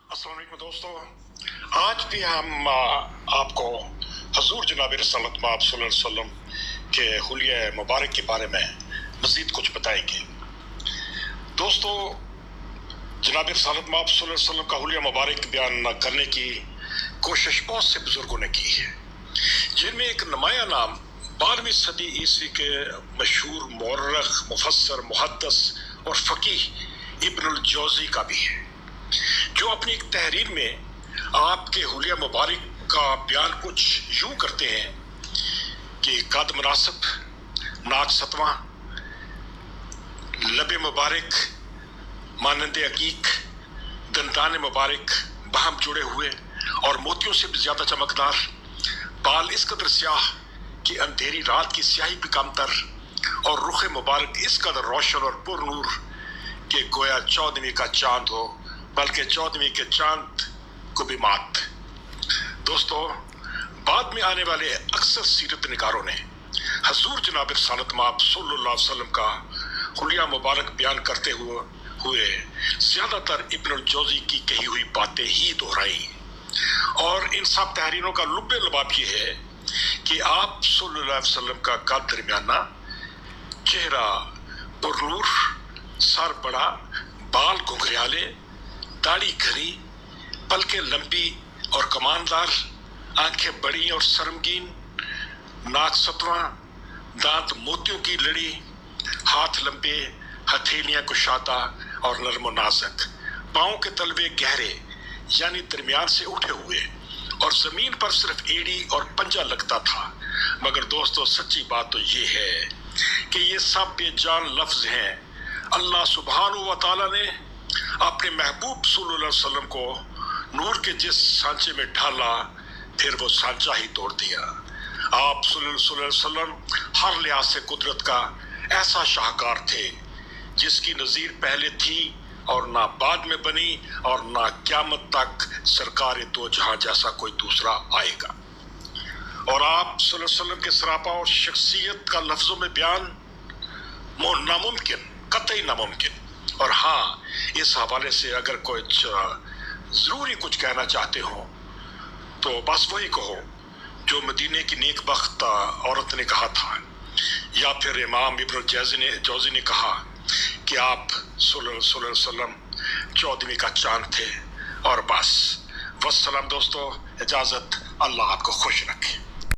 अस्सलाम वालेकुम दोस्तों, आज भी हम आपको हजूर जनाब रसूलुल्लाह सल्लल्लाहु अलैहि वसल्लम के हुलिया मुबारक के बारे में मज़ीद कुछ बताएंगे। दोस्तों, जनाब रसूलुल्लाह सल्लल्लाहु अलैहि वसल्लम का हुलिया मुबारक बयान करने की कोशिश बहुत से बुजुर्गों ने की है, जिनमें एक नुमाया नाम 12वीं सदी ईस्वी के मशहूर मौर्रख, मुफस्सर, मुहद्दिस और फ़कीह इब्नुल जौज़ी का भी है, जो अपनी एक तहरीर में आपके हुलिया मुबारक का बयान कुछ यूं करते हैं कि कद मुनासिब, नाक सतवां, लबे मुबारक मानंदे अकीक, दंदान मुबारक बहम जुड़े हुए और मोतियों से भी ज्यादा चमकदार, बाल इस कदर स्याह कि अंधेरी रात की स्याही भी कमतर, और रुख मुबारक इस कदर रोशन और पुरनूर कि गोया 14वीं का चांद हो, बल्कि 14वीं के चांद को भी मात। दोस्तों, बाद में आने वाले अक्सर सीरत निगारों ने हजूर जनाब सल्लल्लाहु अलैहि वसल्लम का हुलिया मुबारक बयान करते हुए ज्यादातर इब्नुल जौज़ी की कही हुई बातें ही दोहराई, और इन सब तहरीरों का लुब्बे लबाब ये है कि आप सल्लल्लाहु अलैहि वसल्लम का कद दरमियाना, चेहरा पुरनूर, सर बड़ा, बाल घुंघराले, दाढ़ी घनी, पलकें लंबी और कमानदार, आंखें बड़ी और शर्मगीन, नाक सतवां, दांत मोतियों की लड़ी, हाथ लंबे, हथेलियां कुशादा और नरम नाजुक, पांव के तलवे गहरे यानी दरमियान से उठे हुए, और जमीन पर सिर्फ एड़ी और पंजा लगता था। मगर दोस्तों, सच्ची बात तो ये है कि ये सब बेजान लफ्ज हैं। अल्लाह सुब्हानहू व तआला ने अपने महबूब सल्लल्लाहु अलैहि वसल्लम को नूर के जिस सांचे में ढाला, फिर वो सांचा ही तोड़ दिया। आप सल्लल्लाहु अलैहि वसल्लम हर लिहाज से कुदरत का ऐसा शाहकार थे जिसकी नज़ीर पहले थी और ना बाद में बनी, और ना क़यामत तक सरकार दो जहां जैसा कोई दूसरा आएगा। और आप सल्लल्लाहु अलैहि वसल्लम के सरापा और शख्सियत का लफ्जों में बयान नामुमकिन, कतई नामुमकिन। और हाँ, इस हवाले से अगर कोई जरूरी कुछ कहना चाहते हो तो बस वही कहो जो मदीने की नेक बख्त औरत ने कहा था, या फिर इमाम इब्नुल जौज़ी ने कहा कि आप सल्लल्लाहु अलैहि वसल्लम 14वीं का चांद थे। और बस वस्सलाम दोस्तों, इजाजत, अल्लाह आपको खुश रखे।